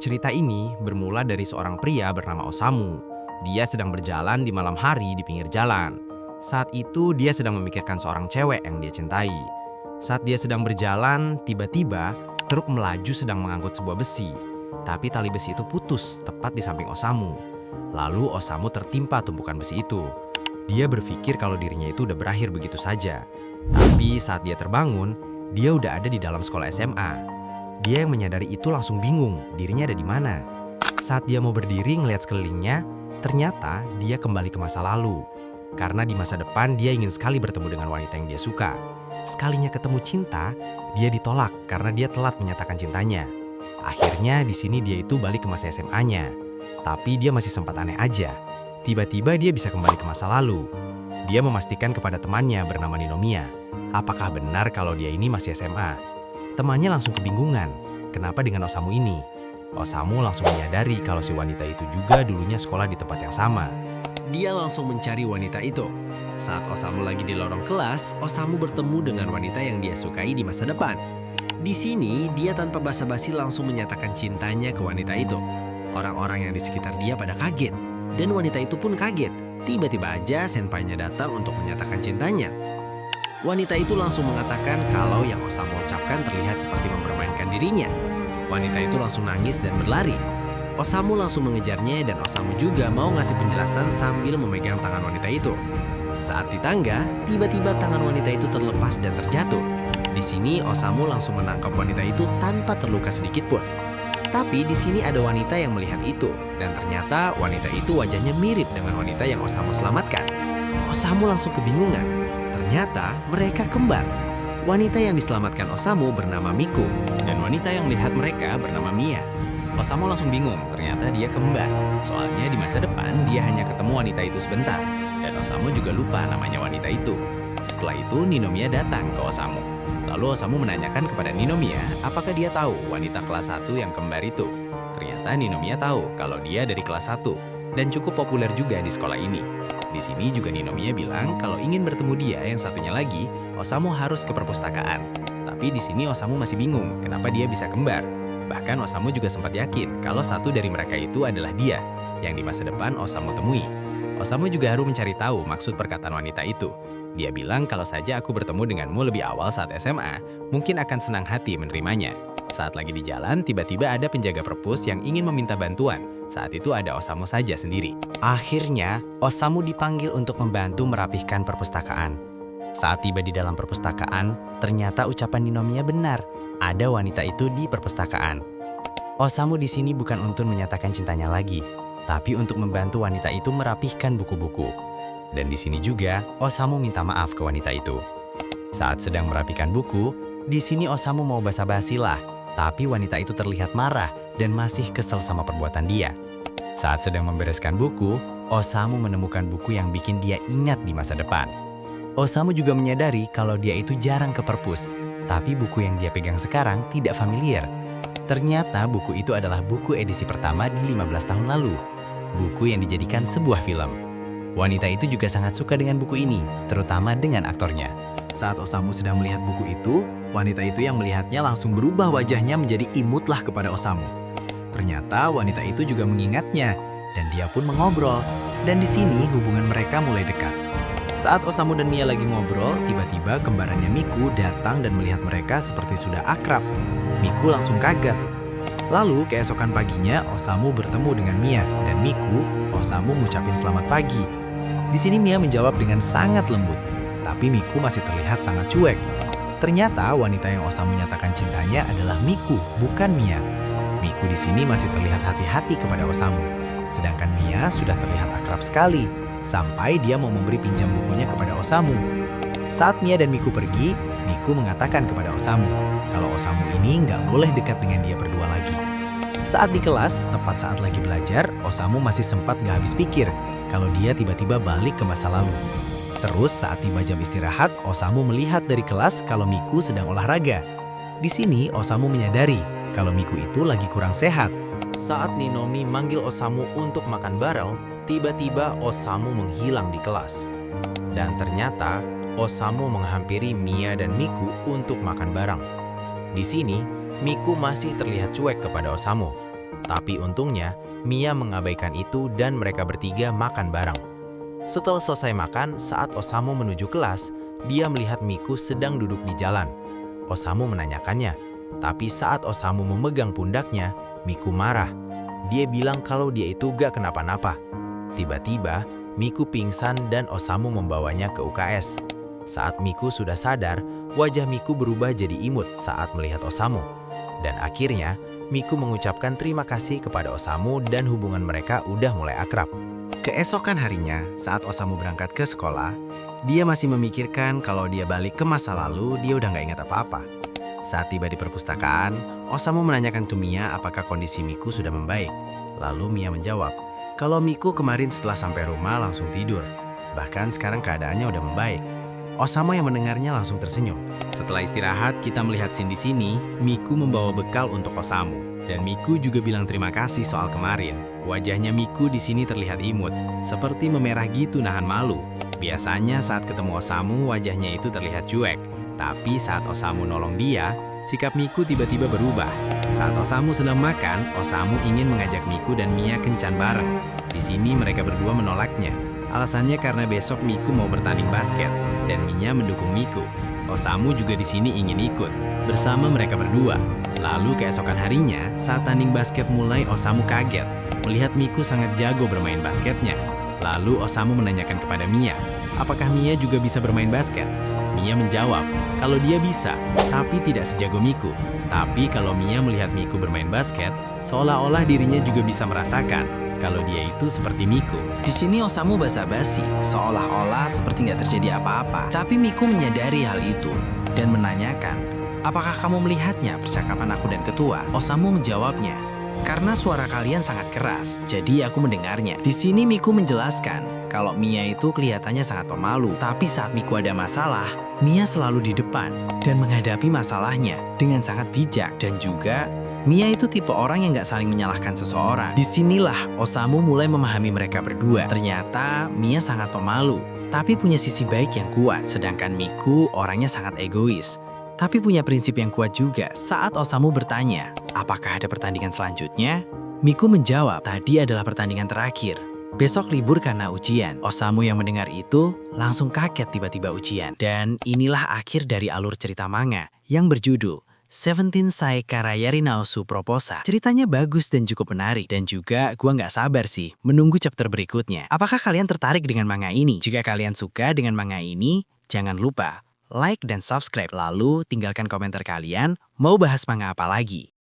Cerita ini bermula dari seorang pria bernama Osamu. Dia sedang berjalan di malam hari di pinggir jalan. Saat itu dia sedang memikirkan seorang cewek yang dia cintai. Saat dia sedang berjalan, tiba-tiba truk melaju sedang mengangkut sebuah besi. Tapi tali besi itu putus tepat di samping Osamu. Lalu Osamu tertimpa tumpukan besi itu. Dia berpikir kalau dirinya itu udah berakhir begitu saja. Tapi saat dia terbangun, dia udah ada di dalam sekolah SMA. Dia yang menyadari itu langsung bingung, dirinya ada di mana. Saat dia mau berdiri ngelihat sekelilingnya, ternyata dia kembali ke masa lalu. Karena di masa depan dia ingin sekali bertemu dengan wanita yang dia suka. Sekalinya ketemu cinta, dia ditolak karena dia telat menyatakan cintanya. Akhirnya di sini dia itu balik ke masa SMA-nya. Tapi dia masih sempat aneh aja. Tiba-tiba dia bisa kembali ke masa lalu. Dia memastikan kepada temannya bernama Ninomiya, apakah benar kalau dia ini masih SMA. Temannya langsung kebingungan, kenapa dengan Osamu ini? Osamu langsung menyadari kalau si wanita itu juga dulunya sekolah di tempat yang sama. Dia langsung mencari wanita itu. Saat Osamu lagi di lorong kelas, Osamu bertemu dengan wanita yang dia sukai di masa depan. Di sini, dia tanpa basa-basi langsung menyatakan cintanya ke wanita itu. Orang-orang yang di sekitar dia pada kaget, dan wanita itu pun kaget. Tiba-tiba aja senpainya datang untuk menyatakan cintanya. Wanita itu langsung mengatakan kalau yang Osamu ucapkan terlihat seperti mempermainkan dirinya. Wanita itu langsung nangis dan berlari. Osamu langsung mengejarnya dan Osamu juga mau ngasih penjelasan sambil memegang tangan wanita itu. Saat di tangga, tiba-tiba tangan wanita itu terlepas dan terjatuh. Di sini Osamu langsung menangkap wanita itu tanpa terluka sedikit pun. Tapi di sini ada wanita yang melihat itu dan ternyata wanita itu wajahnya mirip dengan wanita yang Osamu selamatkan. Osamu langsung kebingungan. Ternyata mereka kembar. Wanita yang diselamatkan Osamu bernama Miku, dan wanita yang melihat mereka bernama Mia. Osamu langsung bingung, ternyata dia kembar. Soalnya di masa depan dia hanya ketemu wanita itu sebentar, dan Osamu juga lupa namanya wanita itu. Setelah itu Ninomiya datang ke Osamu. Lalu Osamu menanyakan kepada Ninomiya apakah dia tahu wanita kelas 1 yang kembar itu. Ternyata Ninomiya tahu kalau dia dari kelas 1 dan cukup populer juga di sekolah ini. Di sini juga Ninomiya bilang kalau ingin bertemu dia yang satunya lagi, Osamu harus ke perpustakaan. Tapi di sini Osamu masih bingung kenapa dia bisa kembar. Bahkan Osamu juga sempat yakin kalau satu dari mereka itu adalah dia, yang di masa depan Osamu temui. Osamu juga harus mencari tahu maksud perkataan wanita itu. Dia bilang kalau saja aku bertemu denganmu lebih awal saat SMA, mungkin akan senang hati menerimanya. Saat lagi di jalan, tiba-tiba ada penjaga perpus yang ingin meminta bantuan. Saat itu ada Osamu saja sendiri. Akhirnya, Osamu dipanggil untuk membantu merapihkan perpustakaan. Saat tiba di dalam perpustakaan, ternyata ucapan Ninomiya benar. Ada wanita itu di perpustakaan. Osamu di sini bukan untuk menyatakan cintanya lagi, tapi untuk membantu wanita itu merapihkan buku-buku. Dan di sini juga, Osamu minta maaf ke wanita itu. Saat sedang merapikan buku, di sini Osamu mau basa-basi lah. Tapi wanita itu terlihat marah dan masih kesel sama perbuatan dia. Saat sedang membereskan buku, Osamu menemukan buku yang bikin dia ingat di masa depan. Osamu juga menyadari kalau dia itu jarang ke perpus, tapi buku yang dia pegang sekarang tidak familiar. Ternyata buku itu adalah buku edisi pertama di 15 tahun lalu. Buku yang dijadikan sebuah film. Wanita itu juga sangat suka dengan buku ini, terutama dengan aktornya. Saat Osamu sedang melihat buku itu, wanita itu yang melihatnya langsung berubah wajahnya menjadi imutlah kepada Osamu. Ternyata wanita itu juga mengingatnya, dan dia pun mengobrol. Dan di sini hubungan mereka mulai dekat. Saat Osamu dan Mia lagi ngobrol, tiba-tiba kembarannya Miku datang dan melihat mereka seperti sudah akrab. Miku langsung kaget. Lalu keesokan paginya, Osamu bertemu dengan Mia, dan Osamu mengucapin selamat pagi. Di sini Mia menjawab dengan sangat lembut, tapi Miku masih terlihat sangat cuek. Ternyata wanita yang Osamu nyatakan cintanya adalah Miku, bukan Mia. Miku di sini masih terlihat hati-hati kepada Osamu, sedangkan Mia sudah terlihat akrab sekali, sampai dia mau memberi pinjam bukunya kepada Osamu. Saat Mia dan Miku pergi, Miku mengatakan kepada Osamu kalau Osamu ini nggak boleh dekat dengan dia berdua lagi. Saat di kelas, tepat saat lagi belajar, Osamu masih sempat nggak habis pikir kalau dia tiba-tiba balik ke masa lalu. Terus saat tiba jam istirahat, Osamu melihat dari kelas kalau Miku sedang olahraga. Di sini Osamu menyadari kalau Miku itu lagi kurang sehat. Saat Ninomi manggil Osamu untuk makan bareng, tiba-tiba Osamu menghilang di kelas. Dan ternyata Osamu menghampiri Mia dan Miku untuk makan bareng. Di sini, Miku masih terlihat cuek kepada Osamu. Tapi untungnya, Mia mengabaikan itu dan mereka bertiga makan bareng. Setelah selesai makan, saat Osamu menuju kelas, dia melihat Miku sedang duduk di jalan. Osamu menanyakannya, tapi saat Osamu memegang pundaknya, Miku marah. Dia bilang kalau dia itu gak kenapa-napa. Tiba-tiba, Miku pingsan dan Osamu membawanya ke UKS. Saat Miku sudah sadar, wajah Miku berubah jadi imut saat melihat Osamu. Dan akhirnya, Miku mengucapkan terima kasih kepada Osamu dan hubungan mereka udah mulai akrab. Keesokan harinya, saat Osamu berangkat ke sekolah, dia masih memikirkan kalau dia balik ke masa lalu, dia udah nggak ingat apa-apa. Saat tiba di perpustakaan, Osamu menanyakan ke Mia apakah kondisi Miku sudah membaik. Lalu Mia menjawab, kalau Miku kemarin setelah sampai rumah langsung tidur. Bahkan sekarang keadaannya udah membaik. Osamu yang mendengarnya langsung tersenyum. Setelah istirahat, kita melihat scene di sini, Miku membawa bekal untuk Osamu. Dan Miku juga bilang terima kasih soal kemarin. Wajahnya Miku di sini terlihat imut, seperti memerah gitu nahan malu. Biasanya saat ketemu Osamu, wajahnya itu terlihat cuek. Tapi saat Osamu nolong dia, sikap Miku tiba-tiba berubah. Saat Osamu sedang makan, Osamu ingin mengajak Miku dan Mia kencan bareng. Di sini mereka berdua menolaknya. Alasannya karena besok Miku mau bertanding basket dan Mia mendukung Miku. Osamu juga di sini ingin ikut bersama mereka berdua. Lalu keesokan harinya, saat tanding basket mulai, Osamu kaget melihat Miku sangat jago bermain basketnya. Lalu Osamu menanyakan kepada Mia, apakah Mia juga bisa bermain basket? Mia menjawab, kalau dia bisa, tapi tidak sejago Miku. Tapi kalau Mia melihat Miku bermain basket, seolah-olah dirinya juga bisa merasakan kalau dia itu seperti Miku. Di sini Osamu basa-basi, seolah-olah seperti nggak terjadi apa-apa. Tapi Miku menyadari hal itu dan menanyakan, apakah kamu melihatnya percakapan aku dan ketua? Osamu menjawabnya, karena suara kalian sangat keras, jadi aku mendengarnya. Di sini Miku menjelaskan kalau Mia itu kelihatannya sangat pemalu. Tapi saat Miku ada masalah, Mia selalu di depan dan menghadapi masalahnya dengan sangat bijak. Dan juga, Mia itu tipe orang yang gak saling menyalahkan seseorang. Disinilah Osamu mulai memahami mereka berdua. Ternyata Mia sangat pemalu, tapi punya sisi baik yang kuat. Sedangkan Miku orangnya sangat egois, tapi punya prinsip yang kuat juga. Saat Osamu bertanya, apakah ada pertandingan selanjutnya? Miku menjawab, tadi adalah pertandingan terakhir. Besok libur karena ujian. Osamu yang mendengar itu langsung kaget tiba-tiba ujian. Dan inilah akhir dari alur cerita manga yang berjudul 17 Saekara Yari Naosu Proposa. Ceritanya bagus dan cukup menarik. Dan juga gua nggak sabar sih menunggu chapter berikutnya. Apakah kalian tertarik dengan manga ini? Jika kalian suka dengan manga ini, jangan lupa like dan subscribe. Lalu tinggalkan komentar kalian mau bahas manga apa lagi.